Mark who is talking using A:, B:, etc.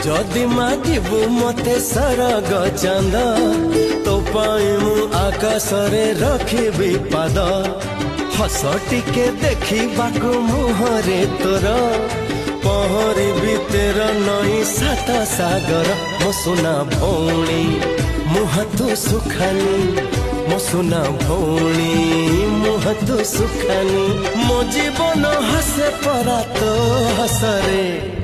A: जदि मागिबू मते सरग चांद तो पाई मु आकाश रे रखिबी पाद हस टिके देखिबाकू मुहरे तोर पहरिबी तेर नई सात सागर मो सुना भौणी मुह तू सुखानी मो सुना भौणी मुह तू सुखानी मो जीवन हसे परा तो हसरे।